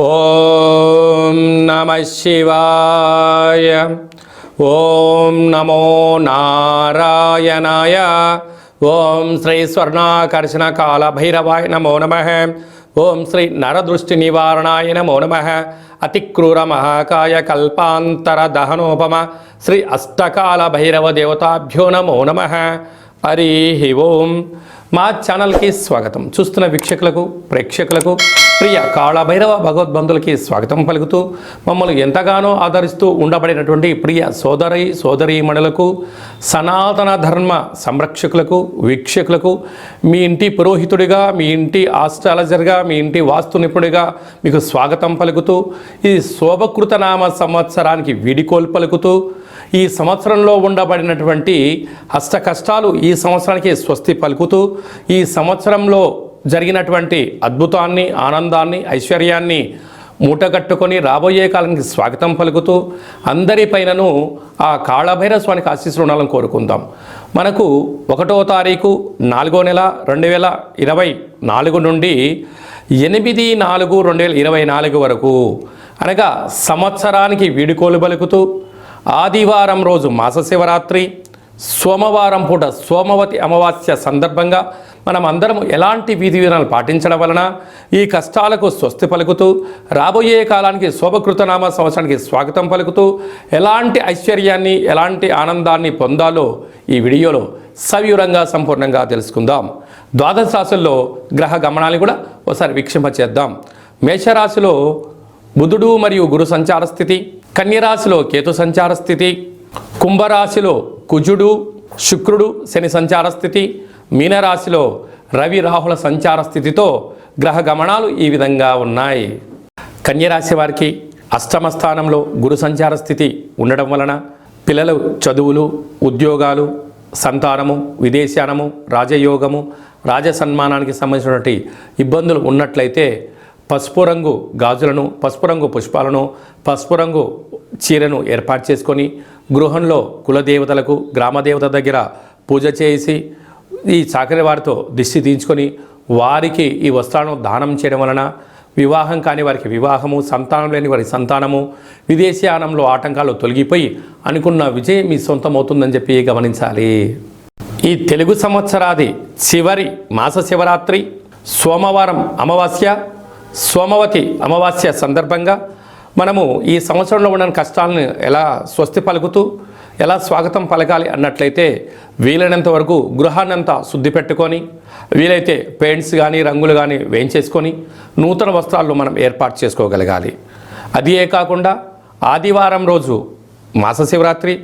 ఓం నమః శివాయ. ఓం నమో నారాయణాయ. ఓం శ్రీ స్వర్ణాకర్షణ కాల భైరవాయ నమో నమః. ఓం శ్రీ నరదృష్టి నివారణాయ నమో నమః. అతిక్రూర మహాకాయ కల్పాంతర దహనోపమ శ్రీ అష్టకాల భైరవ దేవతాభ్యో నమో నమః. హరి ఓం. మా ఛానల్కి స్వాగతం. చూస్తున్న వీక్షకులకు ప్రేక్షకులకు ప్రియ కాళభైరవ భగవద్బంధులకి స్వాగతం పలుకుతూ మమ్మల్ని ఎంతగానో ఆదరిస్తూ ఉండబడినటువంటి ప్రియ సోదరీమణులకు సనాతన ధర్మ సంరక్షకులకు వీక్షకులకు మీ ఇంటి పురోహితుడిగా, మీ ఇంటి ఆస్ట్రాలజర్గా, మీ ఇంటి వాస్తు నిపుణుడిగా మీకు స్వాగతం పలుకుతూ ఈ శోభకృత నామ సంవత్సరానికి వీడికోలు పలుకుతూ ఈ సంవత్సరంలో ఉండబడినటువంటి అష్ట కష్టాలు ఈ సంవత్సరానికి స్వస్తి పలుకుతూ ఈ సంవత్సరంలో జరిగినటువంటి అద్భుతాన్ని, ఆనందాన్ని, ఐశ్వర్యాన్ని మూటగట్టుకొని రాబోయే కాలానికి స్వాగతం పలుకుతూ అందరిపైనను ఆ కాళభైరవ స్వామికి ఆశీస్సులు ఉండాలని కోరుకుందాం. మనకు 1వ తారీఖు 4వ నెల 2024 నుండి 8/4/2024 వరకు అనగా సంవత్సరానికి వీడుకోలు పలుకుతూ ఆదివారం రోజు మాస శివరాత్రి, సోమవారం పూట సోమవతి అమావాస్య సందర్భంగా మనం అందరం ఎలాంటి విధి విధానాలు పాటించడం వలన ఈ కష్టాలకు స్వస్తి పలుకుతూ రాబోయే కాలానికి శోభకృతనామ సంవత్సరానికి స్వాగతం పలుకుతూ ఎలాంటి ఐశ్వర్యాన్ని, ఎలాంటి ఆనందాన్ని పొందాలో ఈ వీడియోలో సవివరంగా సంపూర్ణంగా తెలుసుకుందాం. ద్వాదశ రాశుల్లో గ్రహ గమనాన్ని కూడా ఒకసారి వీక్షింపచేద్దాం. మేషరాశిలో బుధుడు మరియు గురు సంచార స్థితి, కన్యరాశిలో కేతు సంచార స్థితి, కుంభరాశిలో కుజుడు శుక్రుడు శని సంచార స్థితి, మీనరాశిలో రవి రాహుల సంచార స్థితితో గ్రహ గమనాలు ఈ విధంగా ఉన్నాయి. కన్యరాశి వారికి అష్టమ స్థానంలో గురు సంచార స్థితి ఉండడం వలన పిల్లలు చదువులు, ఉద్యోగాలు, సంతానము, విదేశానము, రాజయోగము, రాజసన్మానానికి సంబంధించినటువంటి ఇబ్బందులు ఉన్నట్లయితే పసుపు రంగు గాజులను, పసుపు రంగు పుష్పాలను, పసుపు రంగు చీరను ఏర్పాటు చేసుకొని గృహంలో కులదేవతలకు, గ్రామదేవత దగ్గర పూజ చేసి ఈ చాకరి వారితో దిష్టి తీయించుకొని వారికి ఈ వస్త్రాలను దానం చేయడం వలన వివాహం కాని వారికి వివాహము, సంతానం లేని వారికి సంతానము, విదేశీయానంలో ఆటంకాలు తొలగిపోయి అనుకున్న విజయం మీ సొంతమవుతుందని చెప్పి గమనించాలి. ఈ తెలుగు సంవత్సరాది చివరి మాస శివరాత్రి, సోమవారం అమావాస్య, సోమవతి అమావాస్య సందర్భంగా మనము ఈ సంవత్సరంలో ఉన్న కష్టాలను ఎలా స్వస్తి పలుకుతూ ఎలా స్వాగతం పలకాలి అన్నట్లయితే వీలైనంత వరకు గృహాన్నంతా శుద్ధి పెట్టుకొని వీలైతే పెయింట్స్ కానీ రంగులు కానీ వేయించేసుకొని నూతన వస్త్రాలు మనం ఏర్పాటు చేసుకోగలగాలి. అదే కాకుండా ఆదివారం రోజు మాస శివరాత్రి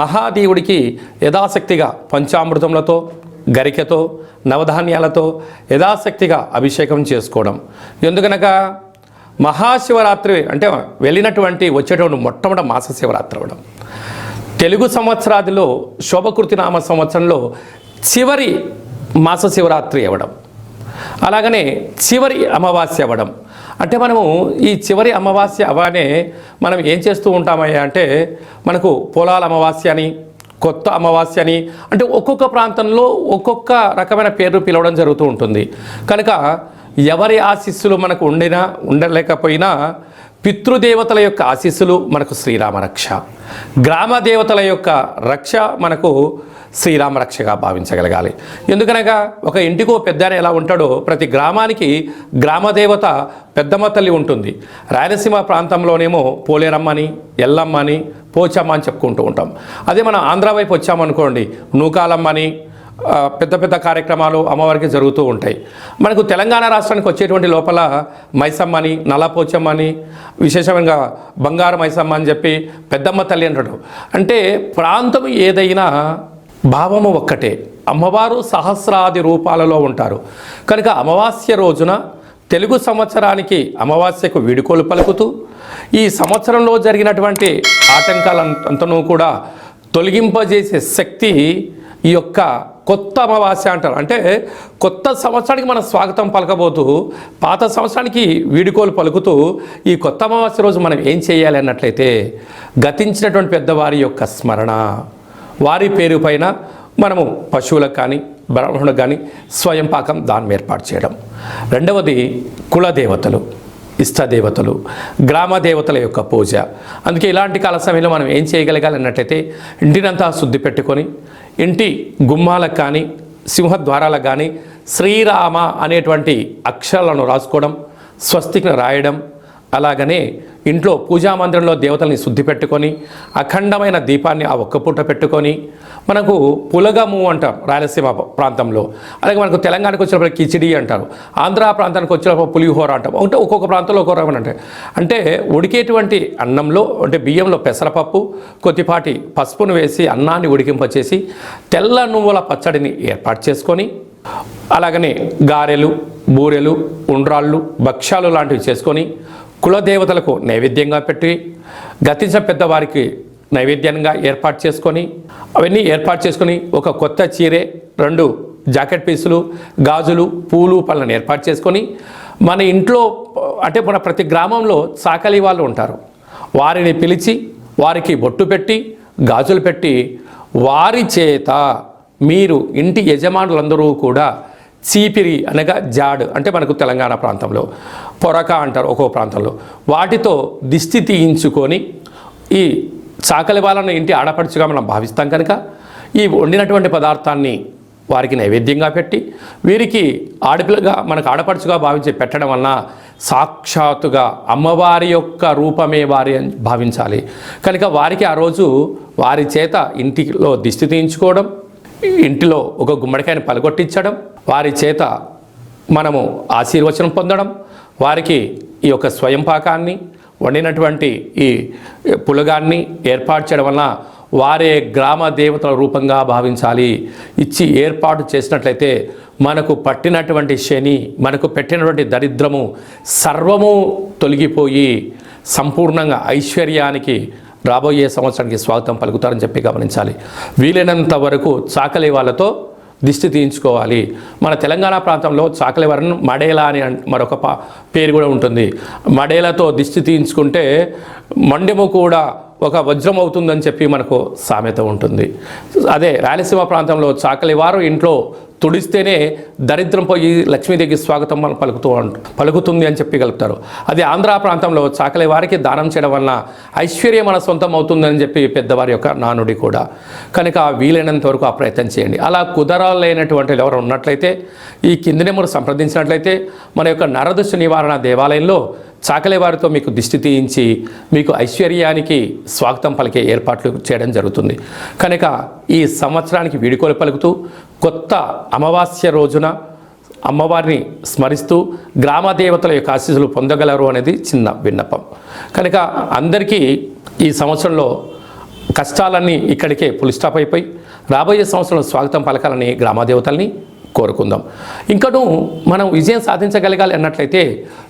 మహాదేవుడికి యథాశక్తిగా పంచామృతములతో, గరికెతో, నవధాన్యాలతో యథాశక్తిగా అభిషేకం చేసుకోవడం. ఎందుకనగా మహాశివరాత్రి అంటే వెళ్ళినటువంటి వచ్చేటువంటి మొట్టమొదటి మాస శివరాత్రి అవ్వడం, తెలుగు సంవత్సరాదిలో శోభకృతి నామ సంవత్సరంలో చివరి మాస శివరాత్రి అవ్వడం, అలాగనే చివరి అమావాస్య అవ్వడం. అంటే మనము ఈ చివరి అమావాస్య అవగానే మనం ఏం చేస్తూ ఉంటామయ్యా అంటే మనకు పొలాల అమావాస్య అని, కొత్త అమావాస్య అని, అంటే ఒక్కొక్క ప్రాంతంలో ఒక్కొక్క రకమైన పేర్లు పిలవడం జరుగుతూ ఉంటుంది. కనుక ఎవరి ఆశీస్సులు మనకు ఉండలేకపోయినా పితృదేవతల యొక్క ఆశీస్సులు మనకు శ్రీరామ రక్ష, గ్రామ దేవతల యొక్క రక్ష మనకు శ్రీరామ రక్షగా భావించగలగాలి. ఎందుకనగా ఒక ఇంటికో పెద్ద ఎలా ఉంటాడో ప్రతి గ్రామానికి గ్రామదేవత పెద్దమ్మ తల్లి ఉంటుంది. రాయలసీమ ప్రాంతంలోనేమో పోలేరమ్మని, ఎల్లమ్మని, పోచమ్మ అని చెప్పుకుంటూ ఉంటాం. అదే మనం ఆంధ్ర వైపు వచ్చామనుకోండి నూకాలమ్మని, పెద్ద పెద్ద కార్యక్రమాలు అమ్మవారికి జరుగుతూ ఉంటాయి. మనకు తెలంగాణ రాష్ట్రానికి వచ్చేటువంటి లోపల మైసమ్మని, నల్లపోచమ్మని, విశేషంగా బంగారు మైసమ్మ అని చెప్పి పెద్దమ్మ తల్లి అంటాడు. అంటే ప్రాంతం ఏదైనా భావము ఒక్కటే, అమ్మవారు సహస్రాది రూపాలలో ఉంటారు. కనుక అమావాస్య రోజున తెలుగు సంవత్సరానికి అమావాస్యకు వీడుకోలు పలుకుతూ ఈ సంవత్సరంలో జరిగినటువంటి ఆటంకాలంతనూ కూడా తొలగింపజేసే శక్తి ఈ యొక్క కొత్త అమావాస్య అంటారు. అంటే కొత్త సంవత్సరానికి మనం స్వాగతం పలకబోతూ పాత సంవత్సరానికి వీడుకోలు పలుకుతూ ఈ కొత్త అమావాస్య రోజు మనం ఏం చేయాలి అన్నట్లయితే గతించినటువంటి పెద్దవారి యొక్క స్మరణ, వారి పేరు పైన మనము పశువులకు కానీ బ్రాహ్మణులకు కానీ స్వయం పాకం దానం ఏర్పాటు చేయడం. రెండవది కులదేవతలు, ఇష్టదేవతలు, గ్రామ దేవతల యొక్క పూజ. అందుకే ఇలాంటి కాల సమయంలో మనం ఏం చేయగలగాలి అన్నట్లయితే ఇంటినంతా శుద్ధి పెట్టుకొని ఇంటి గుమ్మాలకు కానీ సింహద్వారాలకు కానీ శ్రీరామ అనేటువంటి అక్షరాలను రాసుకోవడం, స్వస్తికి రాయడం. అలాగనే ఇంట్లో పూజా మందిరంలో దేవతల్ని శుద్ధి పెట్టుకొని అఖండమైన దీపాన్ని ఆ ఒక్క పూట పెట్టుకొని, మనకు పులగము అంటాం రాయలసీమ ప్రాంతంలో, అలాగే మనకు తెలంగాణకు వచ్చినప్పుడు కిచిడి అంటారు, ఆంధ్ర ప్రాంతానికి వచ్చినప్పుడు పులిహోర అంటాం. అంటే ఒక్కొక్క ప్రాంతంలో ఒక్కొక్క రకం అంటే అంటే ఉడికేటువంటి అన్నంలో అంటే బియ్యంలో పెసరపప్పు కొద్దిపాటి పసుపును వేసి అన్నాన్ని ఉడికింపచేసి తెల్ల నువ్వుల పచ్చడిని ఏర్పాటు చేసుకొని, అలాగనే గారెలు, బూరెలు, ఉండ్రాళ్ళు, భక్ష్యాలు లాంటివి చేసుకొని కులదేవతలకు నైవేద్యంగా పెట్టి గతించిన పెద్దవారికి నైవేద్యంగా ఏర్పాటు చేసుకొని, అవన్నీ ఏర్పాటు చేసుకొని ఒక కొత్త చీరే, 2 జాకెట్ పీసులు, గాజులు, పూలు, పళ్ళను ఏర్పాటు చేసుకొని మన ఇంట్లో అంటే మన ప్రతి గ్రామంలో చాకలి వాళ్ళు ఉంటారు, వారిని పిలిచి వారికి బొట్టు పెట్టి గాజులు పెట్టి వారి చేత మీరు ఇంటి యజమానులందరూ కూడా చీపిరి అనగా జాడు అంటే మనకు తెలంగాణ ప్రాంతంలో పొరక అంటారు ఒక్కో ప్రాంతంలో, వాటితో దిష్టి తీయించుకొని ఈ చాకలి వాళ్ళను ఇంటి ఆడపడుచుగా మనం భావిస్తాం కనుక ఈ వండినటువంటి పదార్థాన్ని వారికి నైవేద్యంగా పెట్టి వీరికి ఆడపిల్లగా మనకు ఆడపడుచుగా భావించి పెట్టడం వలన సాక్షాత్తుగా అమ్మవారి యొక్క రూపమే వారి భావించాలి కనుక వారికి ఆ రోజు వారి చేత ఇంటిలో దిష్టి తీయించుకోవడం, ఇంటిలో ఒక గుమ్మడికాయని పలగొట్టించడం, వారి చేత మనము ఆశీర్వచనం పొందడం, వారికి ఈ యొక్క స్వయం పాకాన్ని వండినటువంటి ఈ పులగాన్ని ఏర్పాటు చేయడం వలన వారే గ్రామ దేవతల రూపంగా భావించాలి. ఇచ్చి ఏర్పాటు చేసినట్లయితే మనకు పట్టినటువంటి శని, మనకు పెట్టినటువంటి దరిద్రము సర్వము తొలగిపోయి సంపూర్ణంగా ఐశ్వర్యానికి రాబోయే సంవత్సరానికి స్వాగతం పలుకుతారని చెప్పి గమనించాలి. వీలైనంత వరకు చాకలి వాళ్ళతో దిష్టి తీయించుకోవాలి. మన తెలంగాణ ప్రాంతంలో చాకలి వారిని మడేలా అని మరొక పేరు కూడా ఉంటుంది. మడేలతో దిష్టి తీయించుకుంటే మండెము కూడా ఒక వజ్రం అవుతుందని చెప్పి మనకు సామెత ఉంటుంది. అదే రాయలసీమ ప్రాంతంలో చాకలి వారు ఇంట్లో తుడిస్తేనే దరిద్రం పోయి లక్ష్మీదేవికి స్వాగతం మనం పలుకుతుంది అని చెప్పి కలుపుతారు. అదే ఆంధ్ర ప్రాంతంలో చాకలి వారికి దానం చేయడం వలన ఐశ్వర్యం మన సొంతం అవుతుందని చెప్పి పెద్దవారి యొక్క నానుడి కూడా. కనుక వీలైనంత వరకు ఆ ప్రయత్నం చేయండి. అలా కుదరలేనటువంటి ఎవరు ఉన్నట్లయితే ఈ కింది నెంబర్ సంప్రదించినట్లయితే మన యొక్క నరదృష్టి నివారణ దేవాలయంలో చాకలి వారితో మీకు దిష్టి తీయించి మీకు ఐశ్వర్యానికి స్వాగతం పలికే ఏర్పాట్లు చేయడం జరుగుతుంది. కనుక ఈ సంవత్సరానికి వీడుకోలు పలుకుతూ కొత్త అమావాస్య రోజున అమ్మవారిని స్మరిస్తూ గ్రామ దేవతల యొక్క ఆశీస్సులు పొందగలరు అనేది చిన్న విన్నపం. కనుక అందరికీ ఈ సంవత్సరంలో కష్టాలన్నీ ఇక్కడికే ఫుల్ స్టాప్ అయిపోయి రాబోయే సంవత్సరంలో స్వాగతం పలకాలని గ్రామ దేవతల్ని కోరుకుందాం. ఇంకను మనం విజయం సాధించగలగాలి అన్నట్లయితే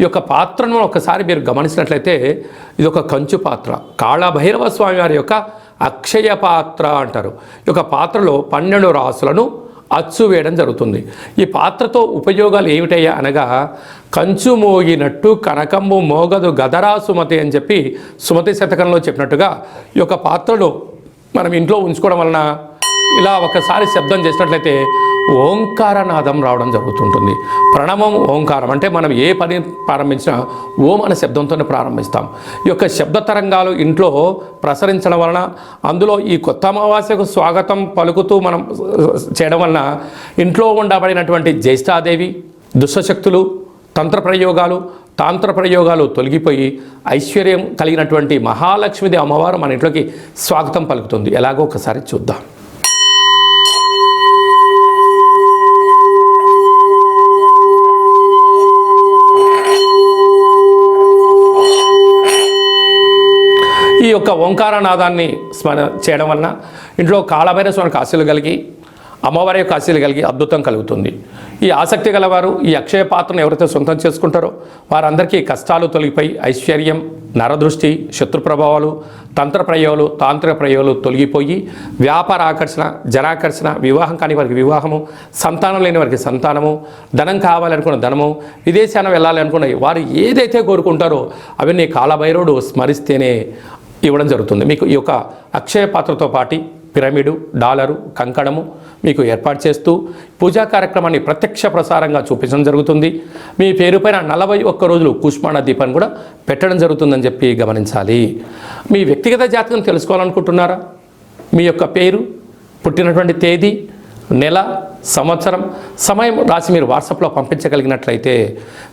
ఈ యొక్క పాత్రను ఒకసారి మీరు గమనించినట్లయితే ఇది ఒక కంచు పాత్ర, కాళభైరవ స్వామి వారి యొక్క అక్షయ పాత్ర అంటారు. ఈ యొక్క పాత్రలో 12 రాసులను అచ్చు వేయడం జరుగుతుంది. ఈ పాత్రతో ఉపయోగాలు ఏమిటయ్యా అనగా కంచు మోగినట్టు కనకంబు మోగదు గదరా సుమతి అని చెప్పి సుమతి శతకంలో చెప్పినట్టుగా ఈ యొక్క పాత్రలో మనం ఇంట్లో ఉంచుకోవడం వలన ఇలా ఒకసారి శబ్దం చేసినట్లయితే ఓంకారనాదం రావడం జరుగుతుంటుంది. ప్రణవం ఓంకారం అంటే మనం ఏ పని ప్రారంభించినా ఓం అనే శబ్దంతోనే ప్రారంభిస్తాం. ఈ యొక్క శబ్ద తరంగాలు ఇంట్లో ప్రసరించడం వలన అందులో ఈ కొత్త అమావాస్యకు స్వాగతం పలుకుతూ మనం చేయడం వలన ఇంట్లో ఉండబడినటువంటి జ్యేష్ఠాదేవి, దుష్టశక్తులు, తాంత్ర ప్రయోగాలు తొలగిపోయి ఐశ్వర్యం కలిగినటువంటి మహాలక్ష్మీదేవి అమ్మవారు మన ఇంట్లోకి స్వాగతం పలుకుతుంది. ఎలాగో ఒకసారి చూద్దాం. ఈ యొక్క ఓంకారనాదాన్ని స్మరణ చేయడం వలన ఇంట్లో కాళభైరవ స్వామికి ఆశీలు కలిగి అమ్మవారి యొక్క ఆశీలు కలిగి అద్భుతం కలుగుతుంది. ఈ ఆసక్తి గలవారు ఈ అక్షయ పాత్రను ఎవరైతే సొంతం చేసుకుంటారో వారందరికీ కష్టాలు తొలగిపోయి ఐశ్వర్యం, నరదృష్టి, శత్రు ప్రభావాలు, తాంత్రిక ప్రయోగాలు తొలగిపోయి వ్యాపార ఆకర్షణ, జనాకర్షణ, వివాహం కాని వారికి వివాహము, సంతానం లేని వారికి సంతానము, ధనం కావాలనుకున్న ధనము, విదేశాన వెళ్ళాలి అనుకున్న వారు ఏదైతే కోరుకుంటారో అవన్నీ కాళభైరవుడు స్మరిస్తేనే ఇవ్వడం జరుగుతుంది. మీకు ఈ యొక్క అక్షయ పాత్రతో పాటు పిరమిడు, డాలరు, కంకణము మీకు ఏర్పాటు చేస్తూ పూజా కార్యక్రమాన్ని ప్రత్యక్ష ప్రసారంగా చూపించడం జరుగుతుంది. మీ పేరుపైన 41 రోజులు కూష్మాండ దీపాన్ని కూడా పెట్టడం జరుగుతుందని చెప్పి గమనించాలి. మీ వ్యక్తిగత జాతకం తెలుసుకోవాలనుకుంటున్నారా? మీ యొక్క పేరు, పుట్టినటువంటి తేదీ, నెల, సంవత్సరం, సమయం రాసి మీరు వాట్సాప్లో పంపించగలిగినట్లయితే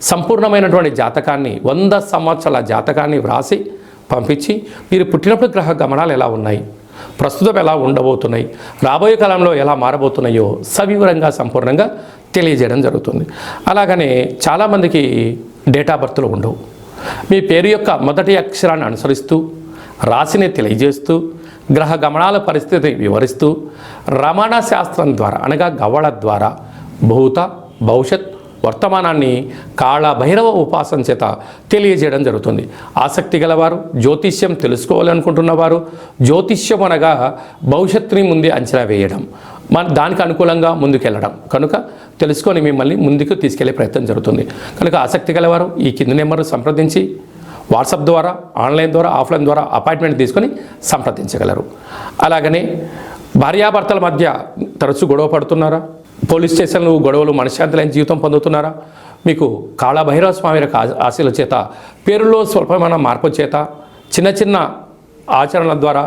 సంపూర్ణమైనటువంటి జాతకాన్ని 100 సంవత్సరాల జాతకాన్ని వ్రాసి పంపించి మీరు పుట్టినప్పుడు గ్రహ గమనాలు ఎలా ఉన్నాయి, ప్రస్తుతం ఎలా ఉండబోతున్నాయి, రాబోయే కాలంలో ఎలా మారబోతున్నాయో సవివరంగా సంపూర్ణంగా తెలియజేయడం జరుగుతుంది. అలాగనే చాలామందికి డేట్ ఆఫ్ బర్త్లు ఉండవు. మీ పేరు యొక్క మొదటి అక్షరాన్ని అనుసరిస్తూ రాశిని తెలియజేస్తూ గ్రహ గమనాల పరిస్థితిని వివరిస్తూ రమణ శాస్త్రం ద్వారా అనగా గవ్వళ ద్వారా భూత, భవిష్యత్, వర్తమానాన్ని కాళభైరవ ఉపాసన చేత తెలియజేయడం జరుగుతుంది. ఆసక్తి గలవారు, జ్యోతిష్యం తెలుసుకోవాలనుకుంటున్నవారు, జ్యోతిష్యం అనగా భవిష్యత్తుని ముందే అంచనా వేయడం, దానికి అనుకూలంగా ముందుకెళ్ళడం కనుక తెలుసుకొని మిమ్మల్ని ముందుకు తీసుకెళ్లే ప్రయత్నం జరుగుతుంది. కనుక ఆసక్తి గలవారు ఈ కింది నెంబర్ సంప్రదించి వాట్సాప్ ద్వారా, ఆన్లైన్ ద్వారా, ఆఫ్లైన్ ద్వారా అపాయింట్మెంట్ తీసుకొని సంప్రదించగలరు. అలాగనే భార్యాభర్తల మధ్య తరచూ గొడవ పడుతున్నారా? పోలీస్ స్టేషన్లు గొడవలు మనశ్శాంతి లేని జీవితం పొందుతున్నారా? మీకు కాళభైరవ స్వామి యొక్క ఆశీల చేత పేరులో స్వల్పమైన మార్పు చేత చిన్న చిన్న ఆచరణల ద్వారా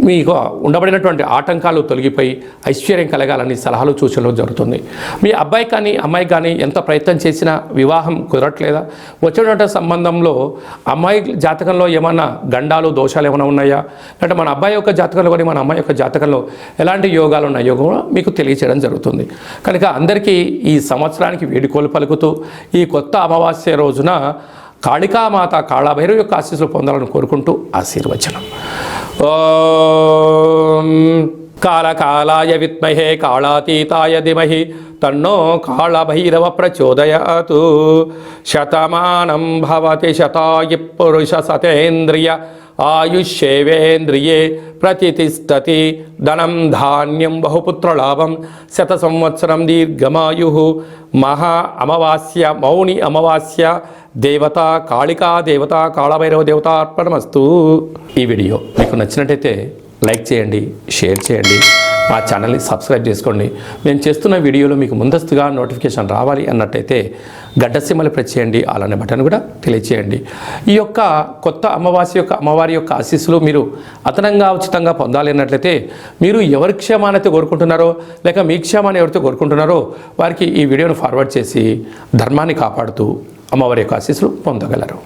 మీకు ఉండబడినటువంటి ఆటంకాలు తొలగిపోయి ఐశ్వర్యం కలగాలని సలహాలు సూచనలు జరుగుతుంది. మీ అబ్బాయి కానీ అమ్మాయి కానీ ఎంత ప్రయత్నం చేసినా వివాహం కుదరట్లేదా? వచ్చినటువంటి సంబంధంలో అమ్మాయి జాతకంలో ఏమన్నా గండాలు, దోషాలు ఏమైనా ఉన్నాయా? అంటే మన అబ్బాయి యొక్క జాతకంలో కానీ మన అమ్మాయి యొక్క జాతకంలో ఎలాంటి యోగాలు ఉన్నాయో కూడా మీకు తెలియచేయడం జరుగుతుంది. కనుక అందరికీ ఈ సంవత్సరానికి వేడుకోలు పలుకుతూ ఈ కొత్త అమావాస్య రోజున కాళికామాత కాళభైరవ యొక్క ఆశీస్సులు పొందాలని కోరుకుంటూ ఆశీర్వచనం. ఓం కాళకాలాయ విద్మహే కాళాతీతాయ ధిమహి తన్నో కాళభైరవ ప్రచోదయాతు. శతమానం భవతి శతాయు పురుష సతేంద్రియ ఆయుష్యేవేంద్రియే ప్రతిష్టతి. ధనం ధాన్యం బహుపుత్రలాభం. 100 సంవత్సరం దీర్ఘమాయు. మహా అమావాస్య, మౌని అమావాస్య, దేవత కాళికా దేవత, కాళభైరవ దేవత అర్పణమస్తు. ఈ వీడియో మీకు నచ్చినట్టయితే లైక్ చేయండి, షేర్ చేయండి, మా ఛానల్ని సబ్స్క్రైబ్ చేసుకోండి. మేము చేస్తున్న వీడియోలో మీకు ముందస్తుగా నోటిఫికేషన్ రావాలి అన్నట్టయితే గడ్డ సింబల్ ప్రెస్ చేయండి, అలానే బటన్ కూడా తెలియచేయండి. ఈ యొక్క కొత్త అమ్మవారి యొక్క ఆశీస్సులు మీరు అదనంగా ఉచితంగా పొందాలి అన్నట్లయితే మీరు ఎవరి క్షేమానైతే కోరుకుంటున్నారో లేక మీ క్షేమాన్ని ఎవరితో కోరుకుంటున్నారో వారికి ఈ వీడియోను ఫార్వర్డ్ చేసి ధర్మాన్ని కాపాడుతూ అమ్మవారి యొక్క ఆశీస్సులు పొందగలరు.